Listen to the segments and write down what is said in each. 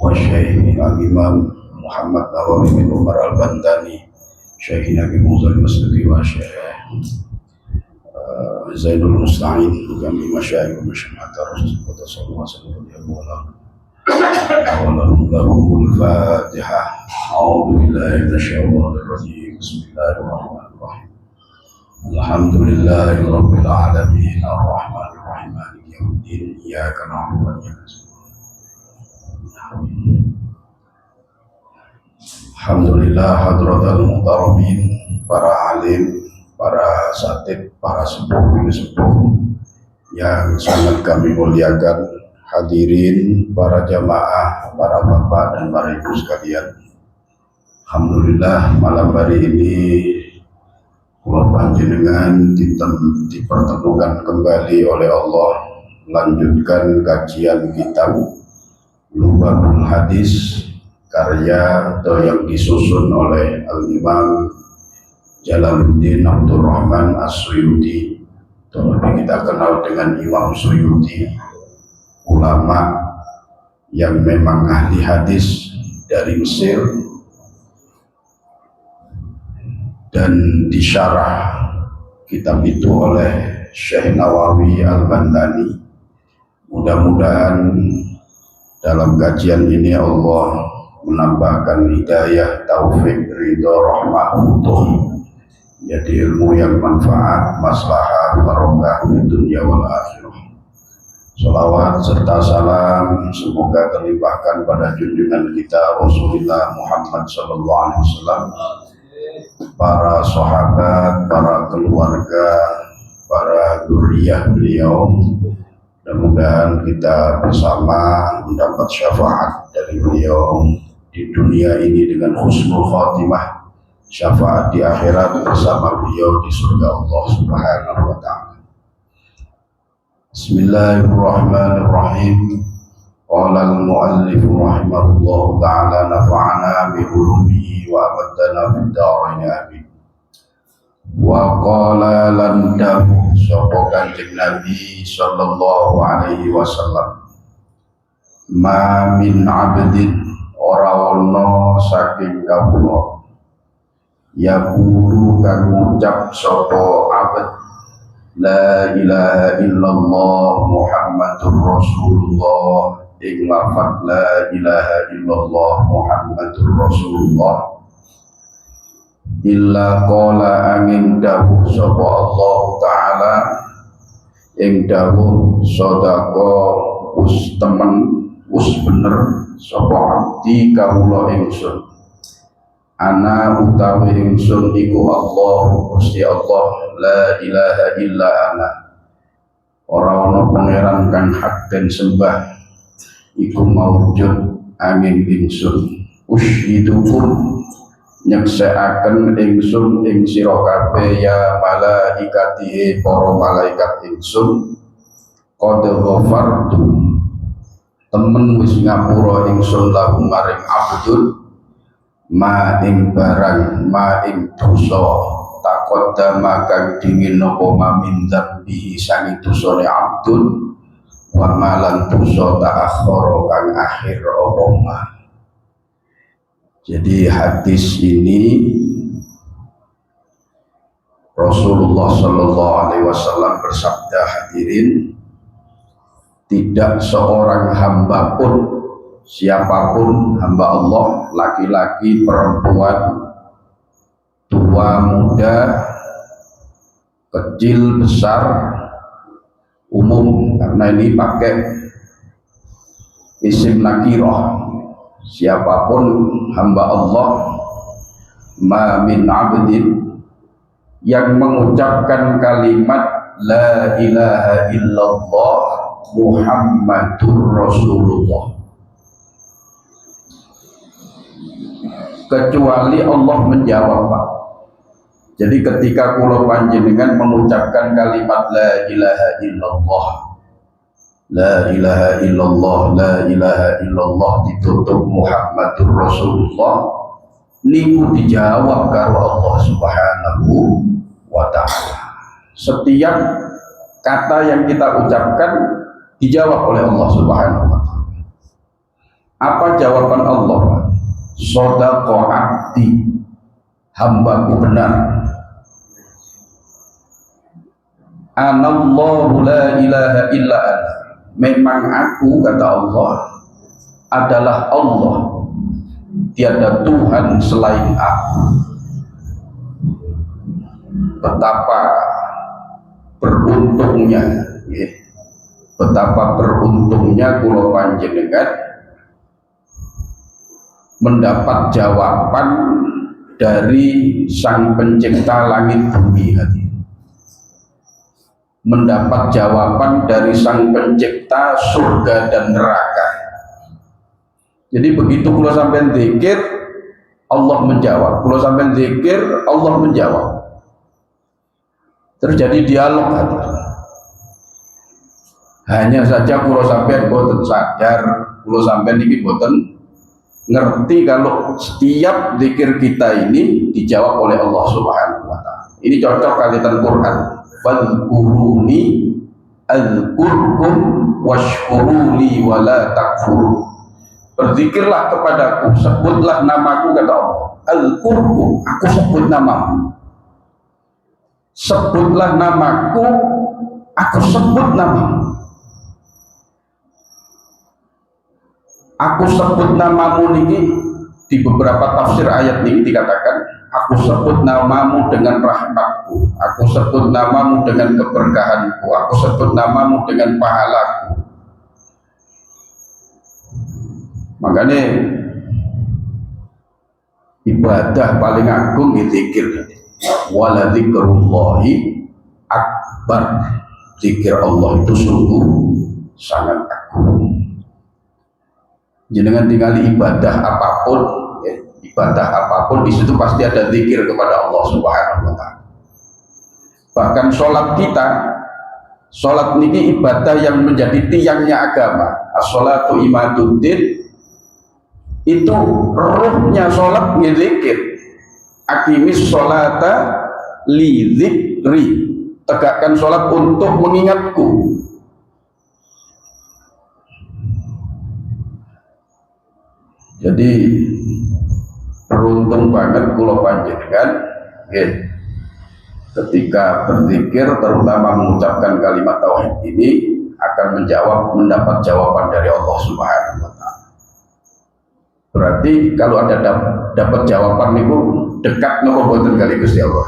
وشيخ الإمام محمد نواوي بن عمر البنداني شيخنا بموضع المسلمي وشيخ زين المستعين وجميع مشايخ ومشايخ الرسول قدس الله سره ولهم الفاتحة. أعوذ بالله من الشيطان الرجيم. بسم الله الرحمن الرحيم. الحمد لله رب العالمين الرحمن الرحيم مالك يوم الدين إياك نعبد وإياك نستعين. Alhamdulillah hadratul muhtaramin, para alim, para satib, para sepuh yang sangat kami muliakan, hadirin, para jamaah, para bapak dan para ibu sekalian. Alhamdulillah malam hari ini kula panjenengan dipertemukan kembali oleh Allah, melanjutkan kajian kitab Lubatul Hadis karya atau yang disusun oleh Al-Imam Jalaluddin Abdul Rahman As-Suyuti, atau lebih kita kenal dengan Imam Suyuti, ulama yang memang ahli hadis dari Mesir, dan disyarah kitab itu oleh Syekh Nawawi Al-Bandani. Mudah-mudahan dalam kajian ini Allah menambahkan hidayah, taufik, ridho, rahmah untuk jadi ilmu yang manfaat, maslahah, barokah di dunia wal akhirah. Salawat serta salam semoga terlimpahkan pada junjungan kita Rasulullah Muhammad SAW, para sahabat, para keluarga, para dzurriyyah beliau. Mudah-mudahan kita bersama mendapat syafaat dari beliau di dunia ini dengan husnul khatimah, syafaat di akhirat bersama beliau di surga Allah Subhanahu wa ta'ala. Bismillahirrahmanirrahim. Qala al-muallif rahimahullah ta'ala nafa'ana bi ulumihi wa amadana fid dharain amin. Wa qala lan dawu sapa Kanjeng Nabi sallallahu alaihi wasallam, ma min abdin ora ana saking kawula yaqulu kang ngucap sapa abd la ilaha illallah Muhammadur Rasulullah, ing lafaz la ilaha illallah Muhammadur Rasulullah, illa qala angin dawuh sapa Allah Ta'ala ing dawuh sodako us temen us bener sapa abdi kawula ingsun, ana utawi ingsun iku Allah Gusti Allah, la ilaha illa ana, ora ana pangeran kang hak den sembah iku maujud angin ingsun, usyidukum nyeksekaken ingsun ing sira kabeh ya malaikatihi para malaikat ingsun, qad ghafartu temen wis ngapura ingsun lahu maring abdul ma ing barang ma ing dosa taqaddama kang dingin napa mamin dzambi sangi dosane abdul wa malan dosa ta'akhkhara kang akhir apa ma. Jadi hadis ini Rasulullah Sallallahu Alaihi Wasallam bersabda, hadirin, tidak seorang hamba pun, siapapun hamba Allah, laki-laki, perempuan, tua, muda, kecil, besar, umum, karena ini pakai isim nakirah. Siapapun hamba Allah, ma min abdin, yang mengucapkan kalimat la ilaha illallah Muhammadur Rasulullah, kecuali Allah menjawab, Pak. Jadi ketika kula panjenengan mengucapkan kalimat la ilaha illallah, la ilaha illallah, la ilaha illallah ditutup Muhammadur Rasulullah, niku dijawab karo Allah Subhanahu wa ta'ala. Setiap kata yang kita ucapkan dijawab oleh Allah Subhanahu wa ta'ala. Apa jawaban Allah? Shadaqa abdi, hambaku benar. Anallahu la ilaha illa ana. Memang aku, kata Allah, adalah Allah. Tiada Tuhan selain aku. Betapa beruntungnya, betapa beruntungnya kula panjenengan mendapat jawaban dari Sang Pencipta langit bumi hati. Mendapat jawaban dari Sang Pencipta surga dan neraka. Jadi begitu kula sampean zikir, Allah menjawab. Kula sampean zikir, Allah menjawab. Terjadi dialog hati. Hanya saja kula sampean boten sadar, kula sampean iki boten ngerti kalau setiap zikir kita ini dijawab oleh Allah Subhanahu wa taala. Ini cocok kalian Quran. Fadhkuruni azkurkum washkuruli wala takfurun. Berzikirlah kepadaku, sebutlah namaku, kata Allah. Azkurkum, aku sebut namamu. Sebutlah namaku, aku sebut namamu. Aku sebut namamu niki di beberapa tafsir ayat ini dikatakan, aku sebut namamu dengan rahmatku, aku sebut namamu dengan keberkahanku, aku sebut namamu dengan pahalaku. Makanya ibadah paling agung zikir. Wala dzikrullahi akbar. Zikir Allah itu sungguh sangat agung. Jenengan tinggali ibadah apapun, ibadah apapun di situ pasti ada zikir kepada Allah Subhanahu wa taala. Bahkan sholat kita, sholat niki ibadah yang menjadi tiangnya agama. As-sholatu imaduddin, itu ruhnya sholat zikir. Aqimis sholata li dzikri, tegakkan sholat untuk mengingatku. Jadi beruntung banget kula panjenengan ketika berzikir, terutama mengucapkan kalimat tauhid ini, akan mendapat jawaban dari Allah Subhanahu wa taala. Berarti kalau ada dapat jawaban itu dekat nopo boten kali Gusti Allah.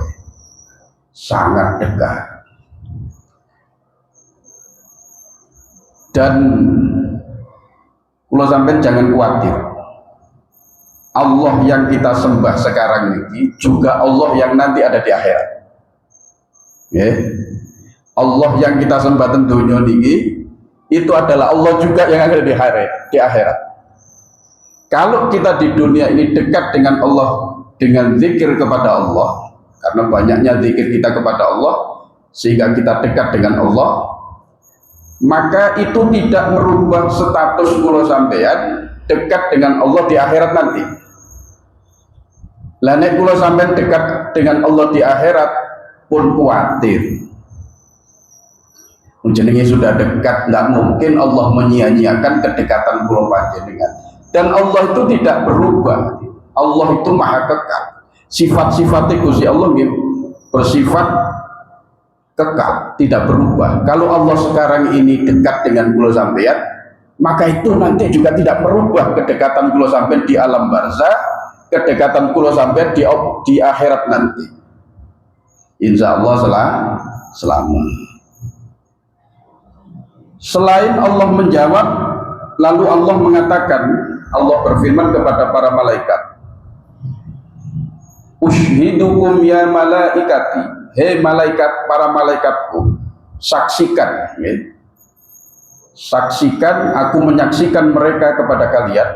Sangat dekat. Dan kula sampeyan jangan khawatir. Allah yang kita sembah sekarang ini juga Allah yang nanti ada di akhirat. Allah yang kita sembah tentunya ini itu adalah Allah juga yang ada di akhirat. Kalau kita di dunia ini dekat dengan Allah dengan zikir kepada Allah, karena banyaknya zikir kita kepada Allah sehingga kita dekat dengan Allah, maka itu tidak merubah status kula sampeyan dekat dengan Allah di akhirat nanti. Lah nek kula sampean dekat dengan Allah di akhirat pun khawatir. Jenenge sudah dekat, tidak mungkin Allah menyia-nyiakan kedekatan kula panjenengan. Dan Allah itu tidak berubah. Allah itu maha kekal. Sifat-sifatnya Gusti Allah bersifat kekal, tidak berubah. Kalau Allah sekarang ini dekat dengan kula sampean, maka itu nanti juga tidak berubah kedekatan kula sampean di alam barzakh, kedekatan kula sampean di akhirat nanti. Insya Allah selamat. Selain Allah menjawab, lalu Allah mengatakan, Allah berfirman kepada para malaikat, Ushhidukum ya malaikati, hei malaikat, para malaikatku, saksikan, saksikan, aku menyaksikan mereka kepada kalian.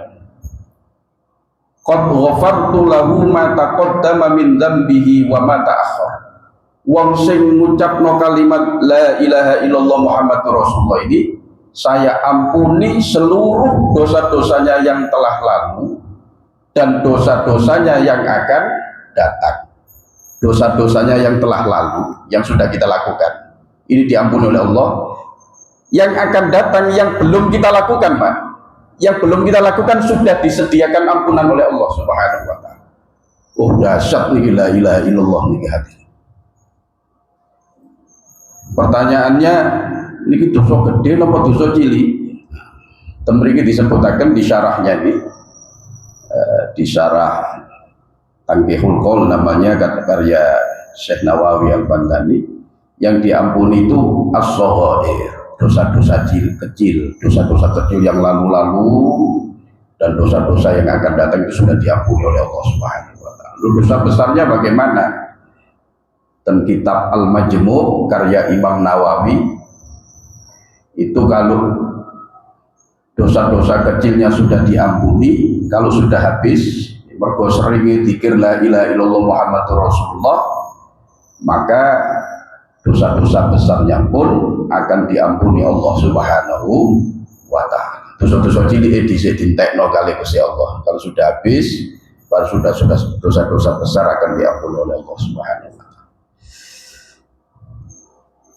Qad ghafartu lahu ma taqaddama min dzambihi wa ma ta'akhkhar. Wong sing ngucapno kalimat la ilaha illallah Muhammadur Rasulullah ini, saya ampuni seluruh dosa-dosanya yang telah lalu dan dosa-dosanya yang akan datang. Dosa-dosanya yang telah lalu, yang sudah kita lakukan, ini diampuni oleh Allah. Yang akan datang, yang belum kita lakukan, Pak, yang belum kita lakukan sudah disediakan ampunan oleh Allah Subhanahu wa taala. Oh dahsyat nih, la ilaha illallah nih hati. Pertanyaannya niki dosa gede napa dosa cilik? Mriki disebutaken di syarahnya ini, di syarah Tanqihul Qaul namanya, karya Syekh Nawawi Al-Bantani, yang diampuni itu as-shaghair, dosa-dosa kecil, dosa-dosa kecil yang lalu-lalu dan dosa-dosa yang akan datang itu sudah diampuni oleh Allah Subhanahu wa taala. Dosa besarnya bagaimana? Dan kitab Al-Majmu' karya Imam Nawawi itu, kalau dosa-dosa kecilnya sudah diampuni, kalau sudah habis mergo sering dzikir la ilaha illallah Muhammadur Rasulullah, maka dosa-dosa besarnya pun akan diampuni Allah Subhanahu wa taala. Dosa-dosa cilik dhisik dintekno kali Gusti Allah. Kalau sudah habis, baru sudah dosa-dosa besar akan diampuni oleh Allah Subhanahu wa taala.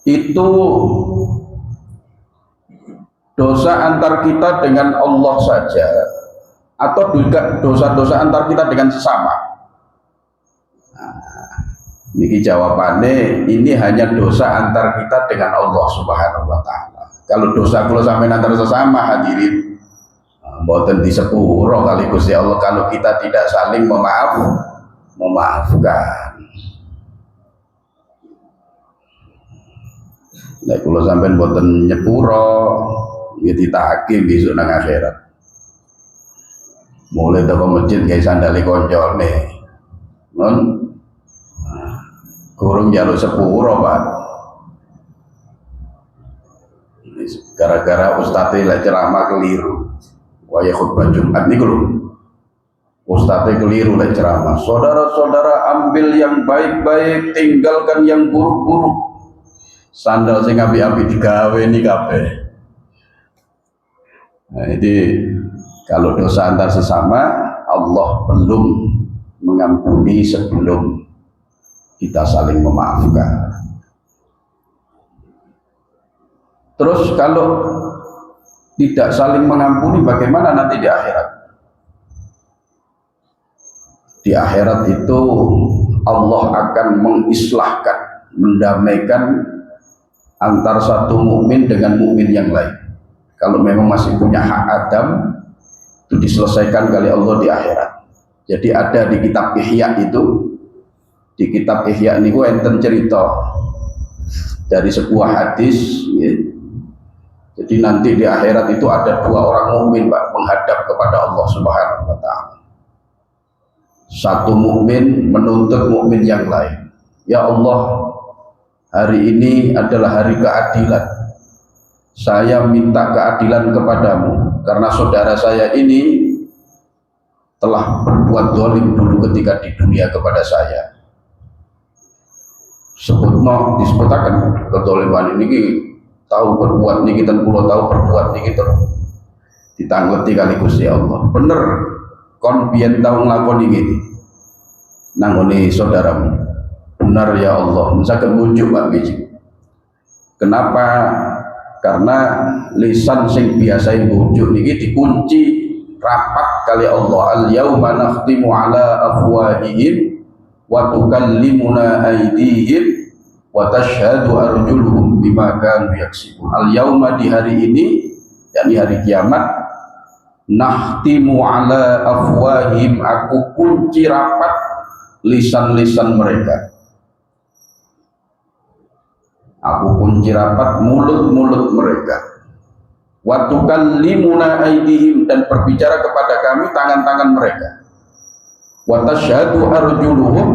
Itu dosa antar kita dengan Allah saja, atau juga dosa-dosa antar kita dengan sesama. Niki jawabannya, ini hanya dosa antar kita dengan Allah Subhanahu wa taala. Kalau dosa kula sampeyan antar sesama hadirin, mboten disepuro kali Gusti Allah kalau kita tidak saling memaafkan. Nek kula sampeyan mboten nyepuro, ya ditake besok nang akhirat. Mulai toko masjid kayak sandali koncone, non kurung jalur sepuro Pak. Gara-gara ustadz lah ceramah keliru, waya khutbah Jumat nih lho, ustadz keliru lah ceramah. Saudara-saudara, ambil yang baik-baik, tinggalkan yang buruk-buruk. Sandal sing api-api digawe nih kabeh. Nah, jadi kalau dosa antar sesama, Allah belum mengampuni sebelum kita saling memaafkan. Terus kalau tidak saling mengampuni, bagaimana nanti di akhirat? Di akhirat itu Allah akan mengislahkan, mendamaikan antar satu mukmin dengan mukmin yang lain. Kalau memang masih punya hak Adam, itu diselesaikan kali Allah di akhirat. Jadi ada di kitab Ihya itu, di kitab Ihya ini enten cerita dari sebuah hadis ya. Jadi nanti di akhirat itu ada dua orang mukmin Pak menghadap kepada Allah Subhanahu wa taala. Satu mukmin menuntut mukmin yang lain, ya Allah, hari ini adalah hari keadilan. Saya minta keadilan kepadamu karena saudara saya ini telah berbuat zalim dulu ketika di dunia kepada saya. Disebutakan kedzaliman ini tahu berbuat niki dan pulau tahu berbuat niki terus ditangleti kali Gusti Allah. Bener kon biyen tahu nglakoni iki nanggone saudaramu. Benar ya Allah, misalkan muncul Pak Biji. Kenapa? Karena lisan sing biasa muncul niki dikunci rapat kali Allah. Al-yauma nakhtimu ala afwahihim wa tukallimuna aydihim wa tashhadu arjuluhum bima kanu yaksibun. Al-yauma, di hari ini, yakni hari kiamat, nakhtimu ala afwahihim, aku kunci rapat lisan-lisan mereka. Aku kunci rapat mulut-mulut mereka. Wa tukallimuna aydihim, dan berbicara kepada kami tangan-tangan mereka. Wa tashhadu arjuluhum,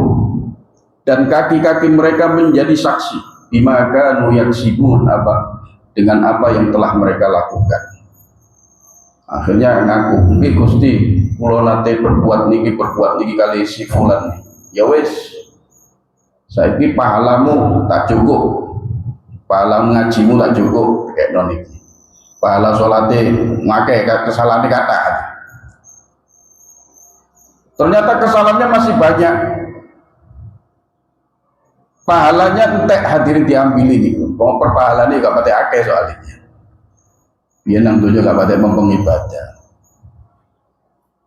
dan kaki-kaki mereka menjadi saksi. Bima kanu yaksibun, dengan apa yang telah mereka lakukan. Akhirnya ngaku, nggih Gusti, kula nate berbuat niki kali si fulan. Ya wis, saiki pahalamu tak cukup. Pahala ngajimu tak cukup kayak non iki. Pahala salate ngake kesalahannya kata. Ternyata kesalahannya masih banyak. Pahalanya entek hadirin diambil ini. Wong perpahalane gak pate akeh soalnya. Biyen nang donya gak pate mempeng ibadah.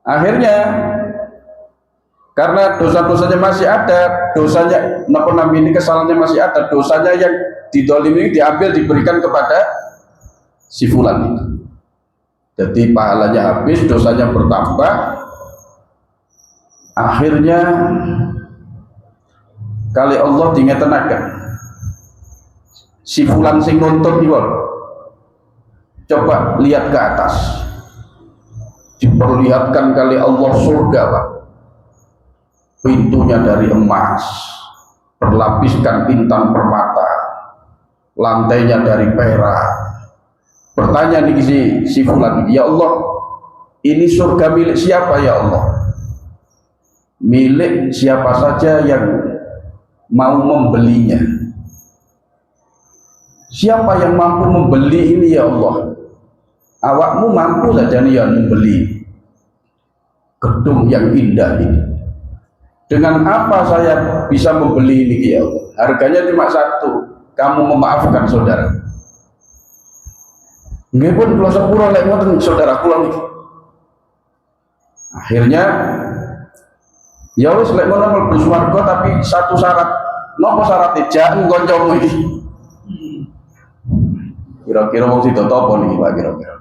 Akhirnya karena dosa-dosanya masih ada, dosanya ini kesalahannya masih ada, dosanya yang didolimi diambil diberikan kepada si fulan itu. Jadi pahalanya habis, dosanya bertambah. Akhirnya kali Allah dingetenaken si fulan sing nuntut iki coba lihat ke atas, diperlihatkan kali Allah surga, Pak. Pintunya dari emas, berlapiskan intan permata, lantainya dari perak. Bertanya nih si fulan, ya Allah, ini surga milik siapa ya Allah? Milik siapa saja yang mau membelinya. Siapa yang mampu membeli ini ya Allah? Awakmu mampu saja nih yang membeli gedung yang indah ini. Dengan apa saya bisa membeli ini ya Allah? Harganya cuma satu. Kamu memaafkan saudara. Nggih pun kula sepuro lek ngoten saudara kula niki. Akhirnya ya wis lek ngono mlebu swarga tapi satu syarat. Napa syaratnya? Jangan kancamu iki. Kira-kira wong sida apa niki Pak kira-kira.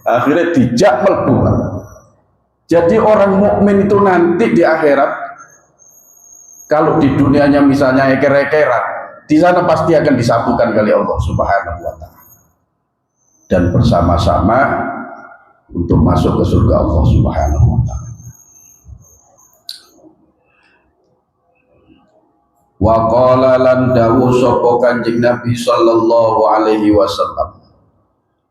Akhirnya dijak mlebu. Jadi orang mukmin itu nanti di akhirat, kalau di dunianya misalnya eker-ekeran, di sana pasti akan disatukan kali Allah Subhanahu wa Ta'ala, dan bersama-sama untuk masuk ke surga Allah Subhanahu wa Ta'ala. Wa qala lan dawu sapa Kanjeng Nabi sallallahu alaihi wasallam,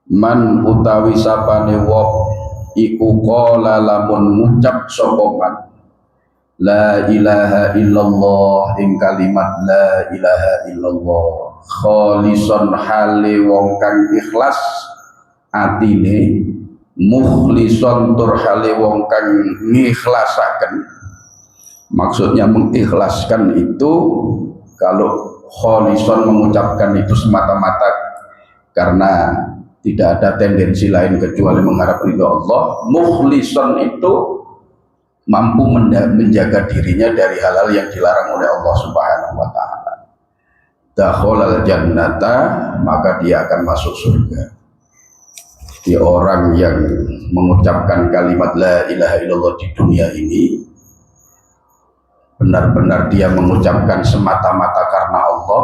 man utawi sapane wong iku qala lamun ngucap sapa man la ilaha illallah ing kalimat la ilaha illallah kholison hale wong kang ikhlas atine, mukhlison tur hale wong kang ngikhlasaken. Maksudnya mengikhlaskan itu, kalau kholison mengucapkan itu semata-mata karena tidak ada tendensi lain kecuali mengharap ridho Allah. Mukhlison itu mampu menjaga dirinya dari hal-hal yang dilarang oleh Allah Subhanahu wa Ta'ala. Dakhalal jannata, maka dia akan masuk surga. Di orang yang mengucapkan kalimat la ilaha illallah di dunia ini, benar-benar dia mengucapkan semata-mata karena Allah,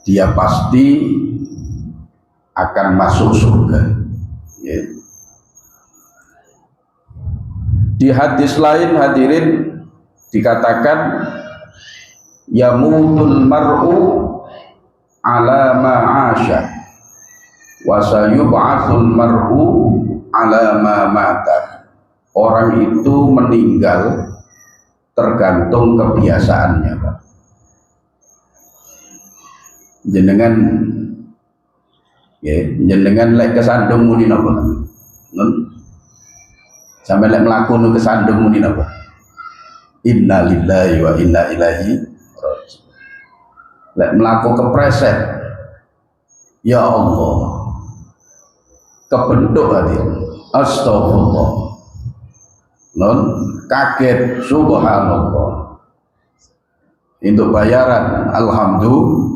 dia pasti akan masuk surga. Ya. Di hadis lain hadirin dikatakan yamutul mar'u ala ma'asha wa sayub'atsul mar'u ala ma mata. Orang itu meninggal tergantung kebiasaannya, Pak. Jenengan jenengan lek kesandung muni napa? Sampai lek mlaku nu kesandung muni napa? Inna lillahi wa inna ilaihi raji'un. Lek mlaku kepreset, ya Allah, kebentuk hati, astagfirullah, non kaget, subhanallah, untuk bayaran, alhamdulillah.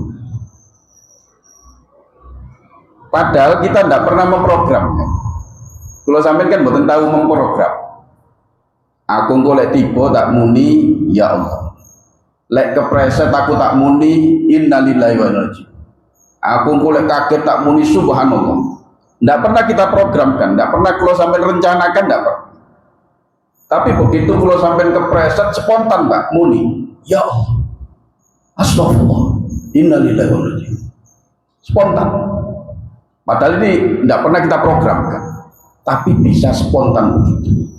Padahal kita tidak pernah memprogram. Kalau sampai kan bukan tahu memprogram. Aku golek tiba tak muni ya Allah. Lek kepreset aku tak muni innalillahi wa inna ilaihi raji'un. Aku golek kaget tak muni subhanallah. Tidak pernah kita programkan, tidak pernah kalau sampai rencanakan, tidak pernah. Tapi begitu kalau sampai kepreset spontan Pak muni ya Allah, astagfirullah, innalillahi wa inna ilaihi raji'un. Spontan. Padahal ini tidak pernah kita programkan, tapi bisa spontan begitu.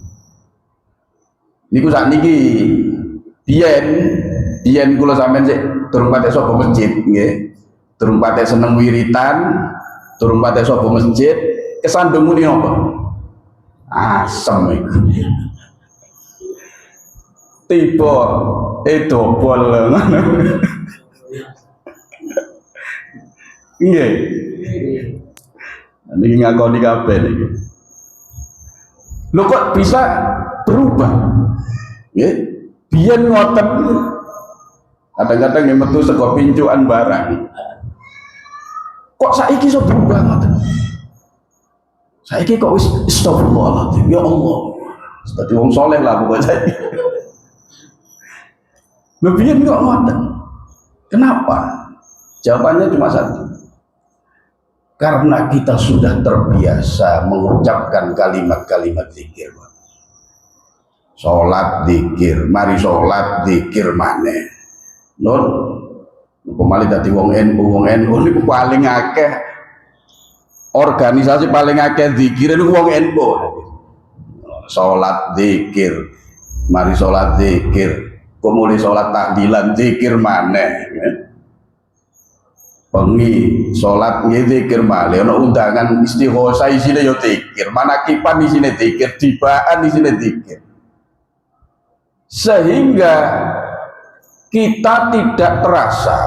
Niku saat niki biyen kula sampean sik durung pate sapa masjid nggih. Durung pate seneng wiritan, durung pate sapa masjid, kesandung muni napa? Asem iku. Tiba dobol ngono. Nggih. Niki ngakoni kabeh niki. Lo kok bisa berubah? Ya, biyen ngoten kadang-kadang yang metu saka pincuan barang. Kok saiki iso berubah ngoten? Saiki kok wis astagfirullahaladzim, ya Allah. Dadi wong soleh lah pokoknya saiki. Lho biyen kok ngoten? Kenapa? Jawabannya cuma satu. Karena kita sudah terbiasa mengucapkan kalimat-kalimat zikir. Sholat zikir, mari sholat zikir maneh. Nun, kembali tadi wong NU niku paling akeh, organisasi paling akeh zikir niku wong NU. Sholat zikir, mari sholat zikir, mulai sholat tahlilan zikir maneh. Bengi sholat zikir malih, ana undangan istighosa isine yo zikir, manakipan isine zikir, dibaan isine zikir. Sehingga kita tidak terasa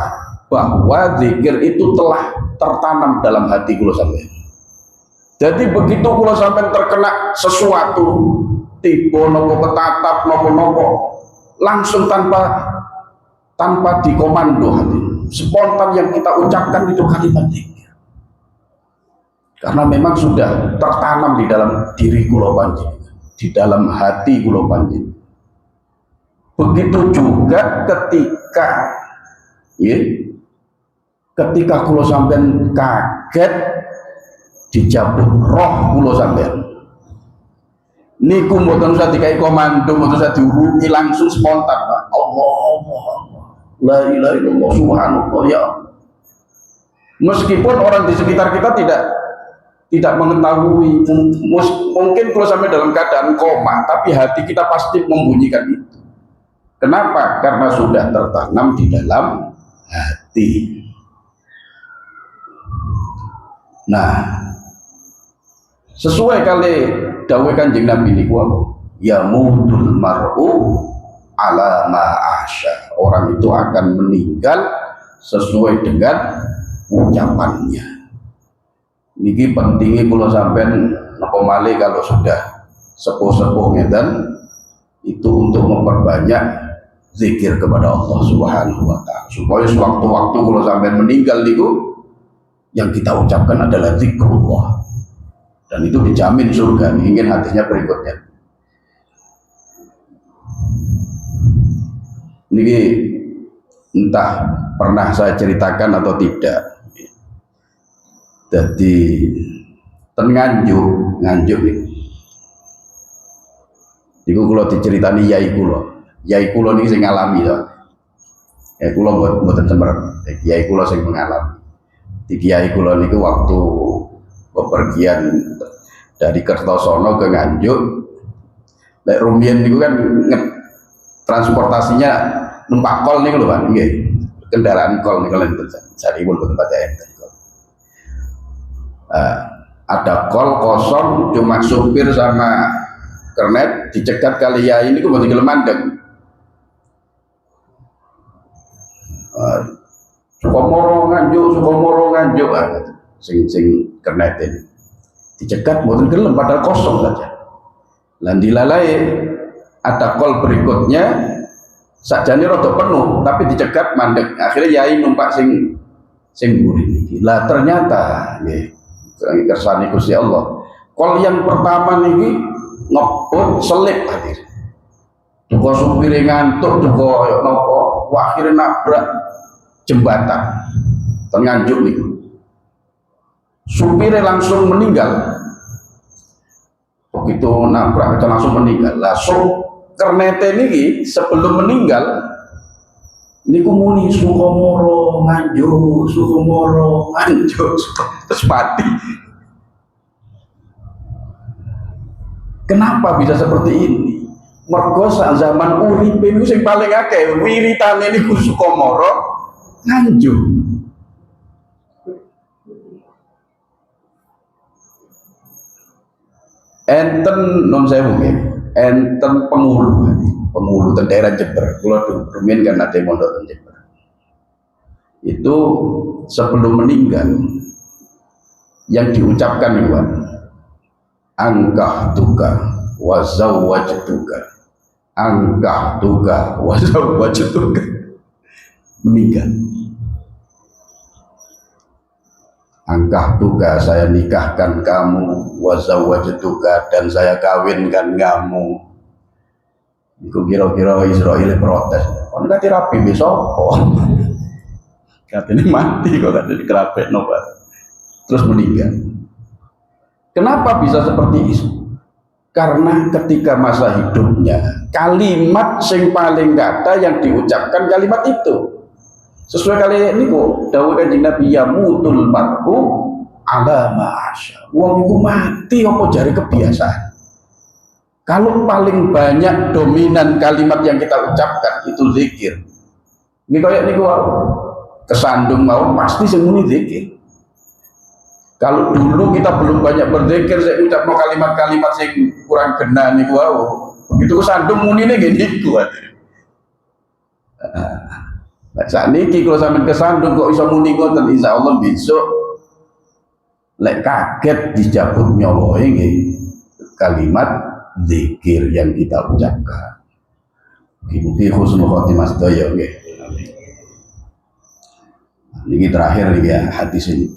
bahwa zikir itu telah tertanam dalam hati kula sampeyan. Jadi begitu kula sampeyan terkena sesuatu, tiba nopo ketatap nopo-nopo, langsung tanpa dikomando hati, spontan yang kita ucapkan itu kalimat zikir. Karena memang sudah tertanam di dalam diri kula panjenengan, di dalam hati kula panjenengan. Begitu juga ketika kula sampean kaget dicabut roh kula sampean. Niku mboten usah dikai komando, mboten usah diuruti, langsung spontan, Pak. Allah. La ilaha illallah subhanallah ya Allah. Meskipun orang di sekitar kita tidak mengetahui, mungkin kalau sampai dalam keadaan koma, tapi hati kita pasti membunyikan itu. Kenapa? Karena sudah tertanam di dalam hati. Nah, sesuai kali dawuh Kanjeng Nabi niku ya mudul mar'u ala ma asya. Orang itu akan meninggal sesuai dengan ucapannya. Niki pentingnya kalau sampean napa malih kalau sudah sepuh-sepuh ngeten itu untuk memperbanyak zikir kepada Allah Subhanahu wa taala supaya sewaktu-waktu kalau sampean meninggal niku yang kita ucapkan adalah zikrullah dan itu dijamin surga. Ingin hadisnya berikutnya. Niki entah pernah saya ceritakan atau tidak. Jadi nganjuk nih. Iku kula diceritani yai kula niki sing ngalami to. Ya kula mboten cemer. Yai kula sing mengalami. Di kiai kula niku waktu bepergian dari Kertosono ke Nganjuk. Lek rumiyin niku kan transportasinya numpak kol niku lho Pak, nggih. Kendaraan kol niku lho cari pun tempat enten. Ada kol kosong cuma supir sama kernet dicegat kali ya ini kok tinggal mandek. Sukomoro nganjuk sing kernet ini dicegat mboten gelem padahal kosong saja. Lan dilalai ada kol berikutnya sakjane rada penuh tapi dicegat mandek. Akhirnya yai numpak sing mburi. Lah ternyata nggih kersane Gusti Allah. Kol yang pertama niki ngebut selip hadir. Duko supire ngantuk, duko nopo, akhirnya nabrak jembatan. Nganjuk nih. Supire langsung meninggal. Begitu nabrak itu langsung meninggal. Langsung kernete niki sebelum meninggal niku muni Sukomoro nganjuk terus mati. Kenapa bisa seperti ini? Mergo sak zaman uripe niku sing paling akeh wiritane niku Sukomoro nganjuk. Enten non sewu nggih. Enten pengulu teng daerah Jember. Kula rumiyin kan ada mondok teng Jember. Itu sebelum meninggal yang diucapkan itu angkah tuka wa zawwajtuka, ankahtuka wa zawwajtuka, meninggal. Ankahtuka, saya nikahkan kamu, wa zawwajtuka, dan saya kawinkan kamu. Iku kira-kira Israel protes, kon kate rapi besok katanya mati kok, katanya kerapet nobat, terus meninggal. Kenapa bisa seperti itu? Karena ketika masa hidupnya kalimat yang paling kata yang diucapkan kalimat itu sesuai kali ini kok dawuh Kanjeng Nabi, yamutul mar'u ala ma'asya, wong iku mati apa jare kebiasaan. Kalau paling banyak dominan kalimat yang kita ucapkan itu zikir. Ini kayak niku kesandung mau pasti semuni zikir. Kalau dulu kita belum banyak berzikir, saya ucap kalimat-kalimat yang kurang kena niku wau. Begitu kesandung munine gini kuat. Saat ini kalau sampai kesandung kok bisa muni ngoten, insyaallah besok lek kaget dijabut nyawa ini kalimat zikir yang kita ucapkan. Dibuti husnul khotimah sedaya nggih. Ini terakhir ya hadis ini.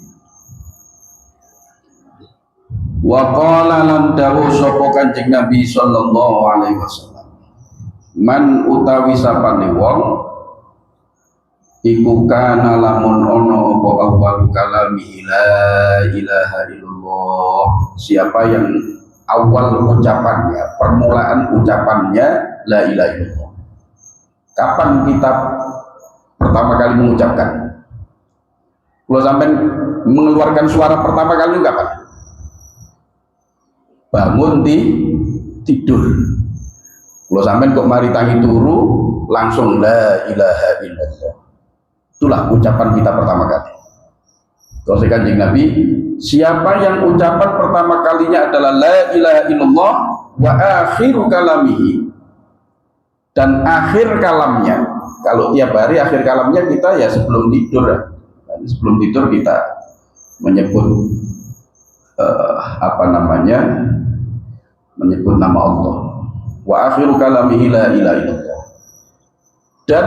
Wa qala lan dawuh sapa Kanjeng Nabi sallallahu alaihi wasallam, man utawi sapane wong iku kana lamun ana apa awal kalami la ilaha illallah, siapa yang awal ucapannya, permulaan ucapannya la ilaha illallah. Kapan kita pertama kali mengucapkan? Kalau sampai mengeluarkan suara pertama kali kapan? Bangun tidur. Kalau sampai kok mari tangi turu langsung la ilaha illallah. Itulah ucapan kita pertama kali. Kalau Kanjeng Nabi, siapa yang ucapan pertama kalinya adalah la ilaha illallah wa akhiru kalamihi, dan akhir kalamnya, kalau tiap hari akhir kalamnya kita ya sebelum tidur. Sebelum tidur kita menyebut menyebut nama Allah, wa akhiru kalamihi la ilaha illallah, dan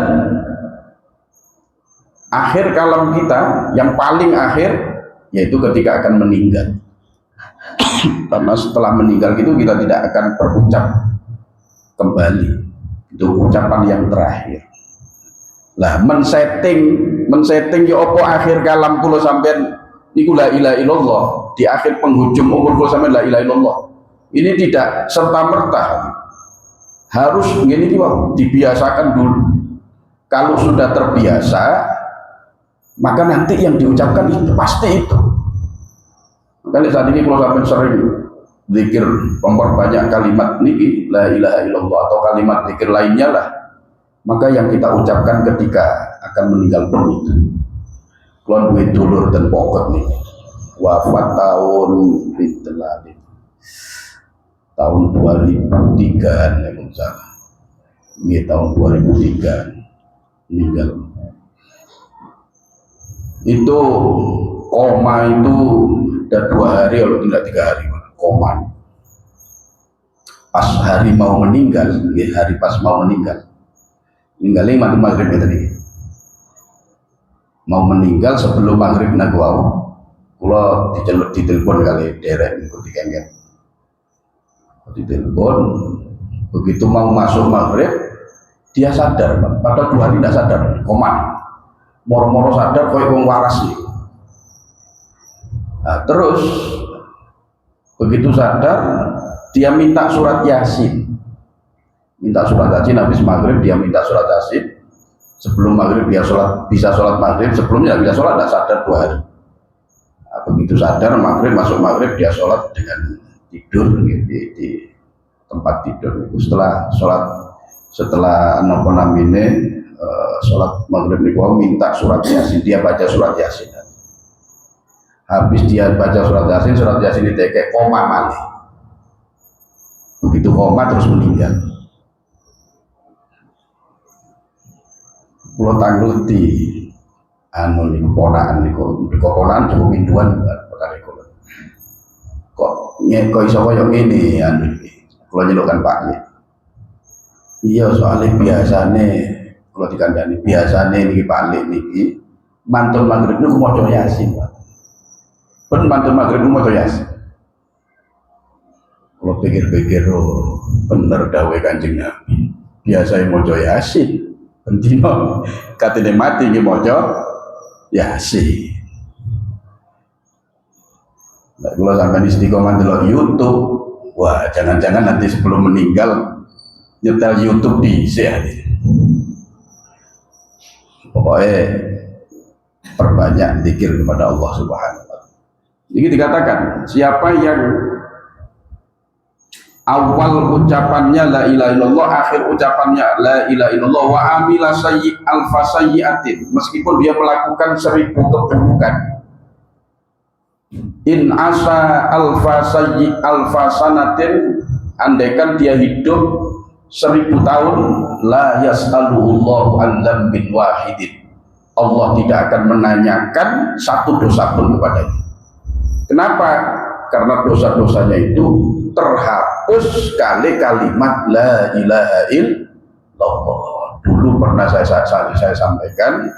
akhir kalam kita yang paling akhir yaitu ketika akan meninggal. Karena setelah meninggal itu kita tidak akan berucap kembali, itu ucapan yang terakhir. Lah men-setting ya apa akhir kalam kula sampean niku la ilaha illallah, di akhir penghujung umur kula sampean la ilaha illallah. Ini tidak serta merta, harus begini dibiasakan dulu. Kalau sudah terbiasa, maka nanti yang diucapkan itu pasti itu. Makanya saat ini kalau sampai sering zikir memperbanyak kalimat niki la ilaha illallah atau kalimat zikir lainnya lah, maka yang kita ucapkan ketika akan meninggal pun itu. Kalau duit dulur dan pokok nih wafat tahun tahun 2003 yang salah. Ini tahun 2003 meninggal. Itu koma itu udah 2 hari kalau tidak 3 hari koma. Pas hari mau meninggal, hari pas mau meninggal, meninggalnya mati maghrib ya tadi. Mau meninggal sebelum maghrib nak wau, kalau ditelepon kali derek ikuti kengket, ditelepon. Begitu mau masuk maghrib, dia sadar, padahal 2 hari tidak sadar, koma. Moro-moro sadar koyo wong waras nih. Nah, terus begitu sadar dia minta surat Yasin. Minta surat Yasin habis maghrib, dia minta surat Yasin. Sebelum maghrib dia sholat, bisa sholat maghrib, sebelumnya bisa sholat, tidak sadar 2 hari. Nah, begitu sadar maghrib, masuk maghrib dia sholat dengan tidur di tempat tidur. Setelah nopo namine sholat maghrib niku minta surat Yasin, dia baca surat Yasin. Habis dia baca surat Yasin ditekek koma malih. Begitu koma terus meninggal. Kulo tanggleti anu niku ponakan niku cukup minduan perkara kula. Kok iso koyo ngene anu iki. kalau nyelukkan Pak Ali. Iya soalnya biasane kalau dikandani biasane niki Pak Ali niki mantun maghrib niku maca Yasin. Pun mantun maghrib niku maca Yasin. Kalau pikir-pikir bener dawuh Kanjeng Nabi. Biasa maca Yasin. Bendina katene mati nggih maca Yasin. Nah, kalau sampai istiqomah delok YouTube, wah jangan-jangan nanti sebelum meninggal nyetel YouTube bisa. Pokoknya perbanyak zikir kepada Allah Subhanahu wa taala. Ini dikatakan siapa yang awal ucapannya la ilaha illallah, akhir ucapannya la ilaha illallah, wa amila alfa sayyi'atin, meskipun dia melakukan 1000 keburukan, in asa alfa sanatin, andaikan dia hidup 1000 tahun, la yas'aluhullahu an dzambin wahidin, Allah tidak akan menanyakan satu dosa pun kepadanya. Kenapa? Karena dosa-dosanya itu terhapus kali kalimat la ilaha illallah. Dulu pernah saya sampaikan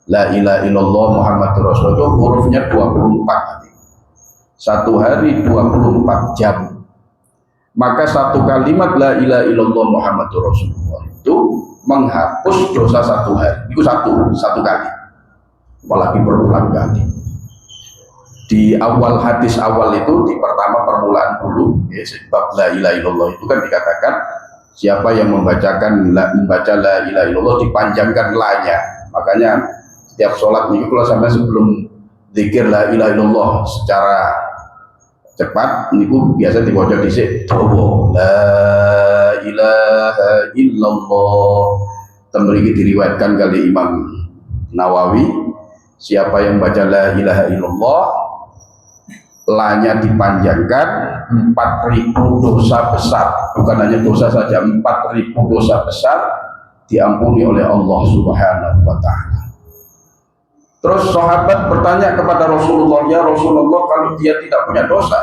la ilaha illallah Muhammadur Rasulullah itu hurufnya 24, satu hari 24 jam. Maka satu kalimat la ilaha illallah Muhammadur Rasulullah itu menghapus dosa satu hari. Itu satu kali, apalagi berulang kali. Di awal hadis awal itu, di pertama permulaan dulu ya, sebab la ilaha illallah itu kan dikatakan siapa yang membaca la ilaha illallah dipanjangkan la-nya. Makanya setiap sholat ini kalau sampai sebelum zikir la ilaha illallah secara cepat niku biasa dibaca dhisik dawa la ilaha illallah. Temriki diriwayatkan kali Imam Nawawi, siapa yang baca la ilaha illallah lanya dipanjangkan 4000 dosa besar, bukan hanya dosa saja, 4000 dosa besar diampuni oleh Allah Subhanahu wa taala. Terus sahabat bertanya kepada Rasulullah, ya Rasulullah, kalau dia tidak punya dosa,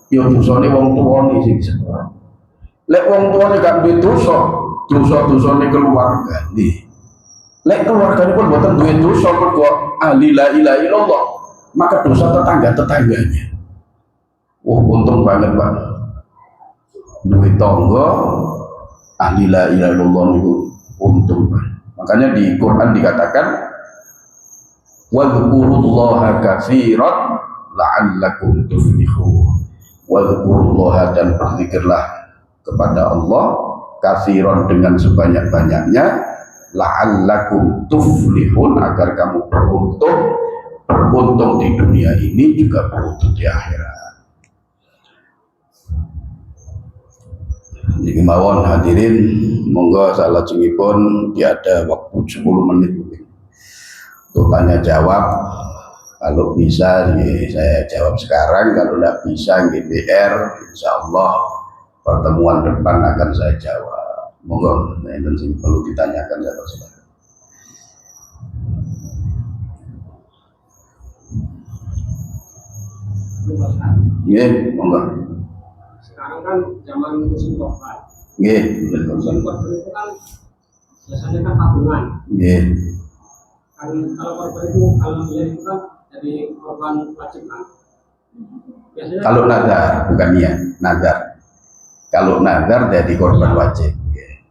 ya dosane wong tuane sing disebut. Lek wong tuane gak duwe dosa, dosa-dosane keluarga nih. Lek keluargane pun boten duwe dosa kok ahli la ilaha illallah, maka dosa tetangga-tetangganya. Untung banget Pak. Duwe tangga ahli la ilaha illallah niku untung. Makanya di Quran dikatakan wadhkurullaha katsiran la'allakum tuflihun. Wadhkurullaha, dan berzikirlah kepada Allah katsiran dengan sebanyak-banyaknya, la'allakum tuflihun, agar kamu beruntung di dunia ini juga beruntung di akhirat. Niki mawon hadirin, monggo salajengipun tiada waktu 10 menit untuk tanya jawab. Kalau bisa saya jawab sekarang, kalau tidak bisa GPR, insya Allah pertemuan depan akan saya jawab. Monggo, dan perlu ditanyakan ya Pak. Nggih, monggo. Sekarang kan zaman musim korban. Nggih, musim korban itu kan biasanya kan tabungan. Nggih. Kan kalau korban itu, kalau dia itu kan jadi korban wajib kan. Biasanya kalau nazar, bukan niat, nazar. Kalau nazar jadi korban wajib.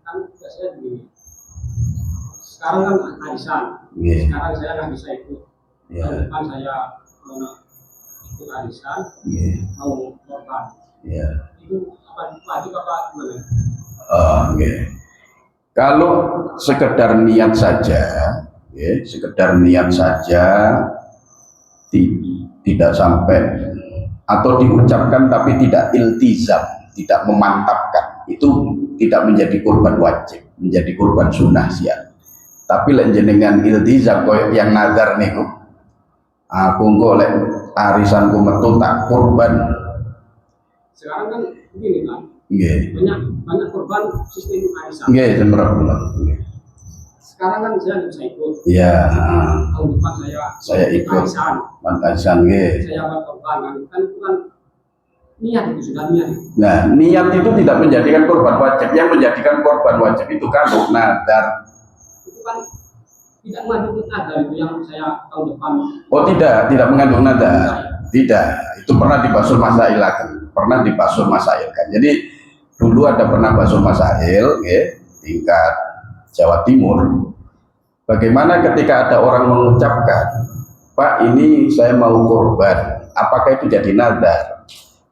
Kan biasanya begini. Sekarang kan arisan. Sekarang saya nggak bisa ikut. Tahun depan saya ikut arisan, mau korban. Itu apa wajib apa gimana? Kalau sekedar niat saja, sekedar niat saja, tidak sampai atau diucapkan tapi tidak iltizam, tidak memantapkan, itu tidak menjadi kurban wajib, menjadi kurban sunnah siap. Tapi lek jenengan iltizam koyo yang nazar niku, aku golek arisanku metu tak kurban. Sekarang kan begini kan, banyak korban sistem arisan. Semerap. Sekarang kan saya nggak bisa ikut. Tahun depan saya ikut arisan. Arisan Saya buat korban kan itu kan niat itu sudah niat. Nah, niat itu tidak menjadikan korban wajib. Yang menjadikan korban wajib itu kalau nadar. Itu kan tidak mengandung nadar itu yang saya tahun depan. Oh tidak mengandung nadar. Tidak, itu pernah dibasuh masail kan. Jadi dulu ada pernah basuh masail, tingkat Jawa Timur. Bagaimana ketika ada orang mengucapkan, Pak ini saya mau korban, apakah itu jadi nadar?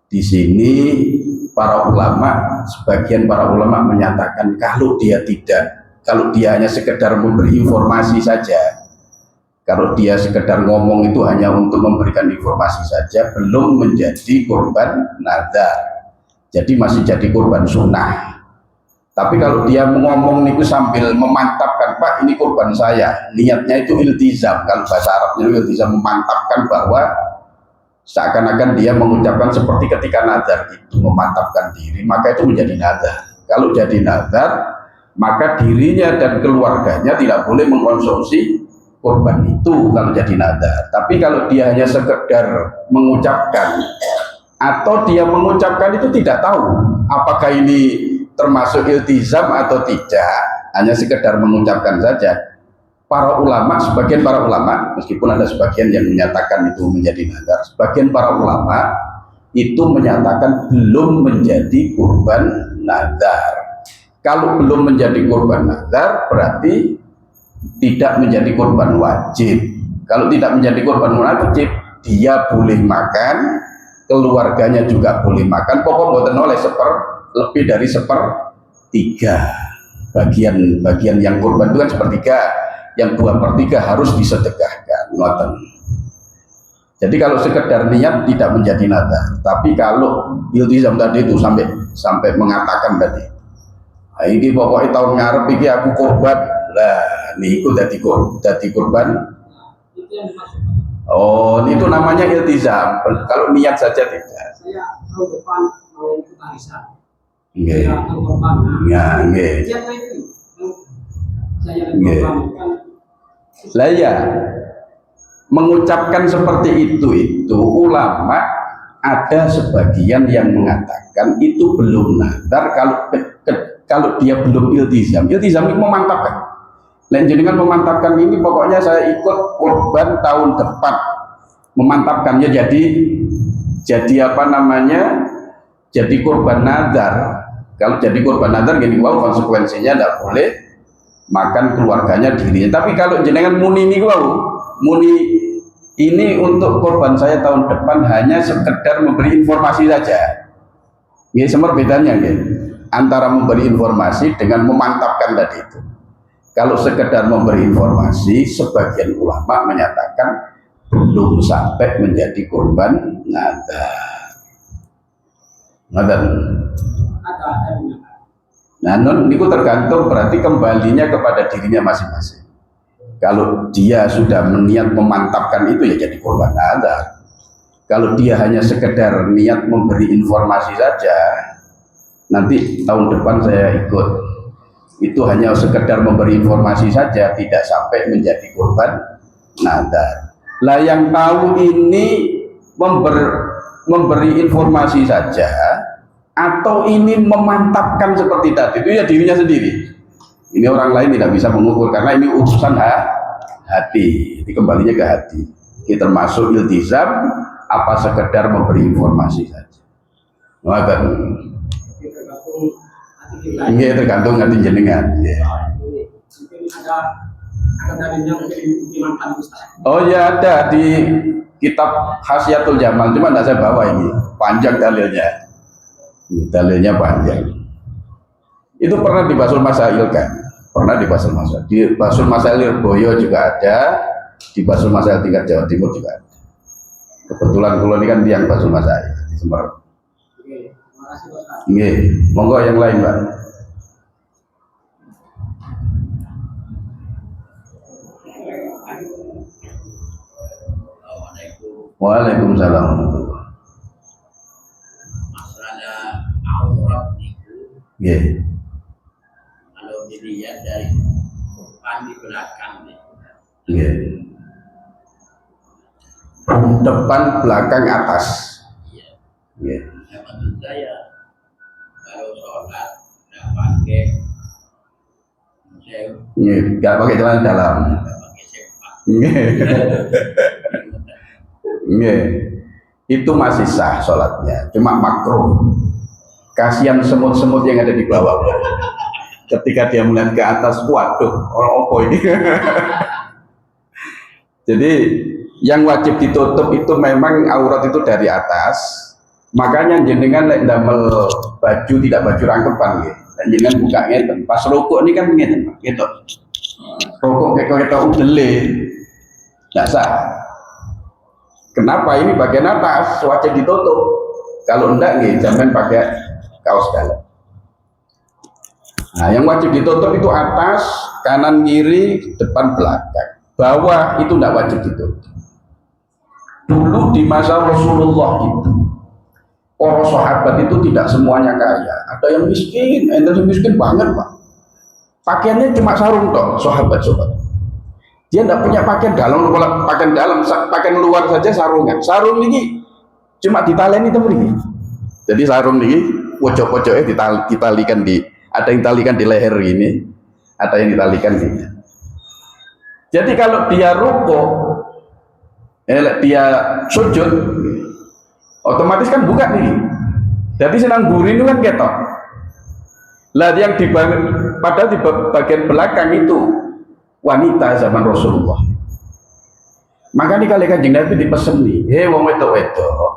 Di sini sebagian para ulama menyatakan kalau dia hanya sekedar memberi informasi saja, kalau dia sekedar ngomong itu hanya untuk memberikan informasi saja, belum menjadi korban nadar, jadi masih jadi korban sunnah. Tapi kalau dia ngomong itu sambil memantapkan, Pak ini korban saya, niatnya itu iltizam, kalau bahasa Arabnya iltizam, memantapkan bahwa seakan-akan dia mengucapkan seperti ketika nazar itu memantapkan diri, maka itu menjadi nazar. Kalau jadi nazar, maka dirinya dan keluarganya tidak boleh mengkonsumsi korban itu kalau jadi nazar. Tapi kalau dia hanya sekedar mengucapkan, atau dia mengucapkan itu tidak tahu apakah ini termasuk iltizam atau tidak, hanya sekedar mengucapkan saja, sebagian para ulama, meskipun ada sebagian yang menyatakan itu menjadi nazar, sebagian para ulama itu menyatakan belum menjadi korban nazar. Kalau belum menjadi korban nazar, berarti tidak menjadi korban wajib. Kalau tidak menjadi korban wajib, dia boleh makan, keluarganya juga boleh makan, pokok boten oleh lebih dari 1/3. Bagian yang korban itu kan 1/3, yang 2/3 harus disedekahkan. Jadi kalau sekedar niat tidak menjadi nazar. Tapi kalau iltizam tadi itu sampai mengatakan tadi, ini pokoknya tahun ngarep ini aku korban lah, nih ikut jadi korban. Oh, itu namanya iltizam. Kalau niat saja tidak. Saya tahun depan mau ikut arisan. Nggih. Ya, nggih. Saya lah ya, mengucapkan seperti itu ulama ada sebagian yang mengatakan itu belum nazar kalau dia belum iltizam. Iltizam itu memantapkan. Lain jenengan memantapkan ini pokoknya saya ikut korban tahun depan. Memantapkannya jadi apa namanya? Jadi korban nazar. Kalau jadi korban nazar gini, konsekuensinya tidak boleh makan keluarganya, dirinya. Tapi kalau jenengan muni ini untuk korban saya tahun depan hanya sekedar memberi informasi saja. Ini semer bedanya antara memberi informasi dengan memantapkan tadi itu. Kalau sekedar memberi informasi, sebagian ulama menyatakan belum sampai menjadi korban nazar. Nah, itu tergantung, berarti kembalinya kepada dirinya masing-masing. Kalau dia sudah niat memantapkan itu ya jadi korban nazar. Kalau dia hanya sekedar niat memberi informasi saja, nanti tahun depan saya ikut, itu hanya sekedar memberi informasi saja, tidak sampai menjadi korban nazar. Lah yang tahu ini memberi informasi saja atau ini memantapkan seperti tadi, itu ya dirinya sendiri. Ini orang lain tidak bisa mengukur karena ini urusan hati. Jadi kembalinya ke hati. Kita termasuk iltizam apa sekedar memberi informasi saja. Ini tergantung hati jenengan. Oh ya, ada di kitab Khasyatul Jamal, cuma tidak saya bawa ini, panjang dalilnya. Dalilnya panjang. Itu pernah di Basul Masail kan? Pernah di Basul Masail. Di Basul Masail Lirboyo juga ada, di Basul Masail tingkat Jawa Timur juga ada. Kebetulan kalau ini kan tiang Basul Masail di Semarang. Nggih, monggo yang lain, Pak. Waalaikumsalam. Masalah aurat itu, kalau dilihat dari depan di belakang, depan belakang atas. Yang teman saya kalau sholat nggak pakai saya Nggak pakai celana dalam. nggak pakai sempak. Nggih. Itu masih sah sholatnya, cuma makruh. Kasihan semut-semut yang ada di bawah. Ketika dia melihat ke atas, waduh, orang opo ini. Jadi yang wajib ditutup itu memang aurat itu dari atas. Makanya jenengan lek damel baju tidak baju rangkepan nggih. Jenengan buka ngeten. Pas rukuk ini kan ngeten, gitu. Rukuk kayak kita udele. Enggak sah. Kenapa? Ini bagian atas wajib ditutup. Kalau enggak nggih, jangan pakai kaos dalam. Nah, yang wajib ditutup itu atas, kanan, kiri, depan, belakang. Bawah itu enggak wajib ditutup. Dulu di masa Rasulullah itu, para sahabat itu tidak semuanya kaya. Ada yang miskin, ada yang miskin banget, Pak. Pakaiannya cuma sarung toh, sahabat-sahabat. Dia tidak punya pakaian dalam, pakaian luar saja sarungan. Sarung ini cuma ditaleni itu begini. Jadi sarung ini pojok-pojoknya ditalikan ada yang talikan di leher ini, ada yang ditalikan di. Jadi kalau dia rukuk, dia sujud, otomatis kan buka nih. Jadi senang buri itu kan ketok. Lah yang padahal di bagian belakang itu wanita zaman Rasulullah. Makanya kali Kanjeng Nabi dipesen nih, hei wong wedok-wedok,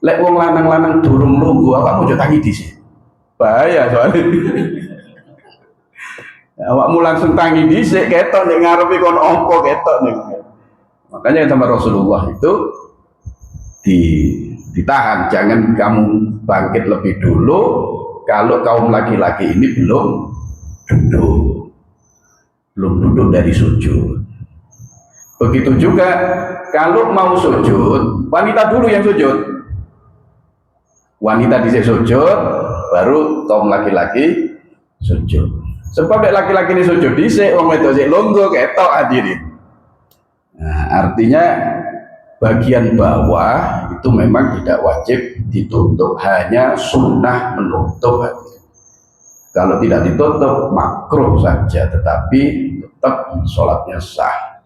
lek wong lanang-lanang durung lungguh, awakmu aja tangi dhisik. Bahaya soalnya. Awakmu langsung tangi dhisik ketok nek ngarepe kon apa ketok nih. Makanya sama Rasulullah itu ditahan, jangan kamu bangkit lebih dulu kalau kaum laki-laki ini belum duduk dari sujud. Begitu juga kalau mau sujud, wanita dulu yang sujud. Wanita dhisik sujud, baru kaum laki-laki sujud. Sebab laki-laki ini sujud dhisik, wong wedok sik lungguh ketok hadirin. Nah, artinya bagian bawah itu memang tidak wajib ditutup, hanya sunnah menutup hadirin. Kalau tidak ditutup makruh saja, tetapi tetap sholatnya sah.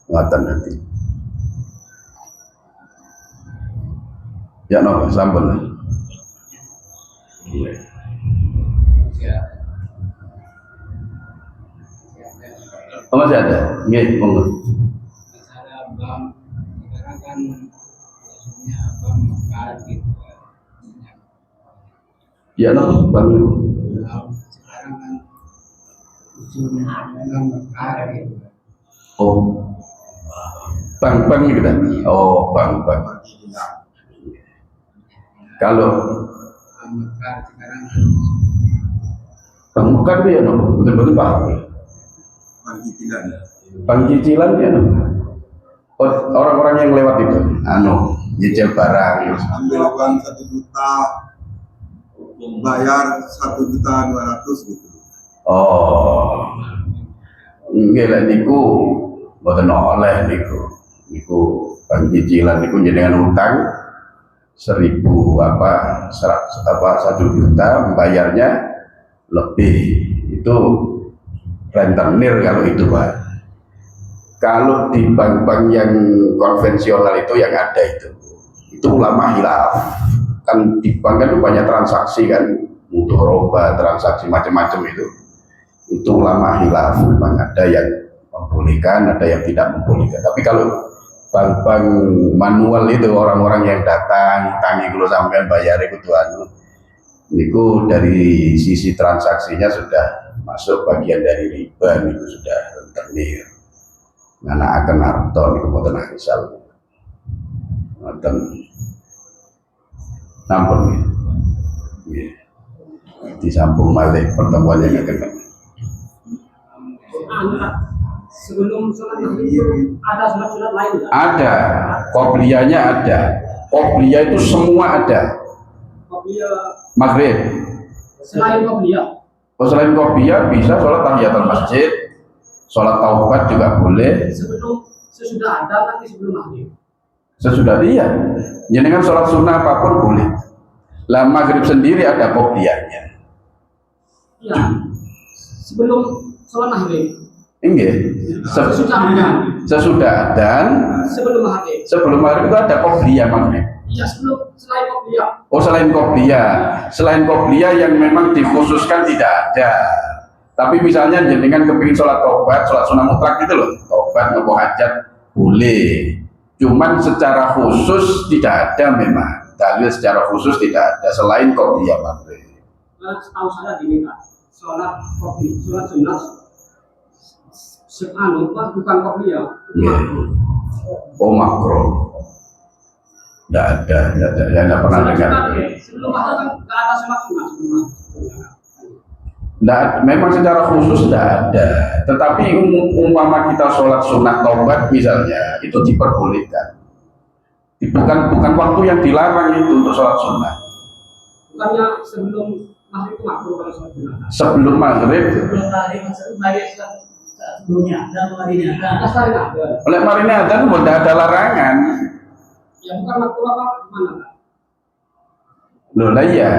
Ngoten nanti. Ya no, sampun. Oh, masih ada? Nggih, monggo. Misalnya abang, sekarang kan biasanya abang mekar gitu. Ya no, Bang. Sekarang kan ujungnya abang mekar gitu. Oh, bang gitu kan? Oh, bang. Kalau Abang mekar sekarang bang bukan dia no, betul-betul paham. Bang cicilan ya no. Oh, orang-orang yang lewat itu, nyicil barang. Ambil uang 1 juta, bayar 1.200.000 gitu. Oh, nggih lek niku mboten oleh niku bang cicilan niku jenengan utang 1.000 1 juta, bayarnya lebih, itu rentenir kalau itu Pak. Kalau di bank-bank yang konvensional itu yang ada itu ulama hilaf. Kan di bank kan itu banyak transaksi kan, mudharabah, transaksi macam-macam itu ulama hilaf. Memang ada yang membolehkan, ada yang tidak membolehkan. Tapi kalau bank-bank manual itu orang-orang yang datang tangi kalau sampean bayar itu niku dari sisi transaksinya sudah masuk bagian dari riba, niku sudah rentenir. Ngana akan arto niku mboten asal. Mboten sampun nggih. Disambung malih pertemuan yang akan sebelum sholat itu ada sholat lain nggak? ada, qobliyahnya ada. Qobliyah itu semua ada. Qobliyah Maghrib. selain qobliyah. Selain qobliyah bisa sholat tahiyatul masjid, sholat taubat juga boleh. Sesudah ada nanti sebelum maghrib. Sesudah dia, jenengan sholat sunnah apapun boleh. Lah maghrib sendiri ada qobliyahnya. Iya. Sebelum sholat maghrib. Enggak. Sesudah dan Sebelum maghrib. sebelum maghrib itu ada qobliyah maghrib. Iya, selain qobliyah. Oh, selain qobliyah. Selain qobliyah yang memang dikhususkan tidak ada. Tapi misalnya jenengan kepingin sholat tobat, sholat sunnah mutlak gitu loh, tobat nopo hajat boleh. Cuman secara khusus tidak ada memang. Dalil secara khusus tidak ada selain qobliyah maghrib. Setahu saya gini Kak, sholat sunnah bukan qobliyah. Oh, makro. Tidak ada, saya tidak pernah dengar. Sebelum maghrib kan nggak ada sholat sunnah sebelum. Nah, memang secara khusus tidak ada. Tetapi umpama kita sholat sunnah taubat misalnya, itu diperbolehkan. Bukan waktu yang dilarang itu untuk sholat sunnah. Bukannya sebelum maghrib itu makruh kalau sholat sunnah. Sebelum maghrib. Sebelumnya dan marinya Oleh marinya ada tidak ada larangan. Ya bukan makruh apa gimana Kak? Loh lah ya,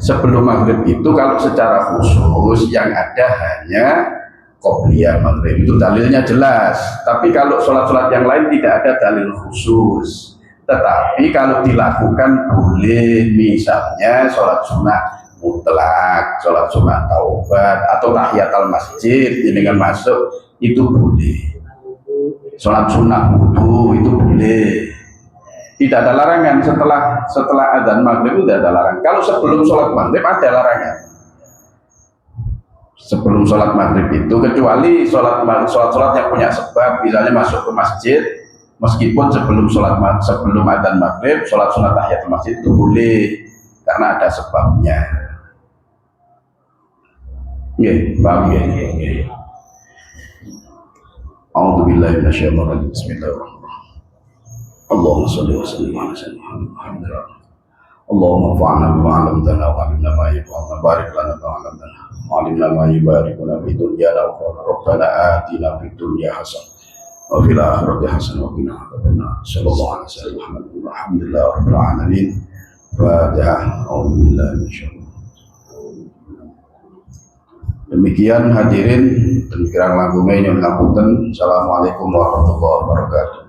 sebelum maghrib itu kalau secara khusus yang ada hanya qobliyah maghrib, itu dalilnya jelas. Tapi kalau sholat-sholat yang lain tidak ada dalil khusus. Tetapi kalau dilakukan boleh, misalnya sholat sunnah mutlak, sholat sunnah taubat atau tahiyatul masjid dengan masuk itu boleh. Sholat sunnah wudu itu boleh. Tidak ada larangan setelah adzan maghrib itu tidak ada larangan. Kalau sebelum sholat maghrib ada larangan. Sebelum sholat maghrib itu kecuali sholat yang punya sebab, misalnya masuk ke masjid, meskipun sebelum adzan maghrib, sholat sunnah tahiyatul masjid itu boleh karena ada sebabnya. Paham ya? A'udzubillahi minasyaitonir rajim. Bismillahirrahmanirrahim. Allahumma shalli wa sallim ala sayyidina Muhammad. Allahumma anfa'na bima 'allamtana wa 'allimna ma yanfa'una barik lana ma 'allamtana wa 'allimna ma yubaarikuna fid dunya wa rabbana atina fid dunya hasanah wa fil akhirati hasanah wa qina adzabannar. Sallallahu alaihi wasallam. Alhamdulillah rabbil alamin. Fatihah. A'udzubillahi minasyaitonir. Demikian hadirin, demikian lagu ini ngapunten. Assalamualaikum warahmatullahi wabarakatuh.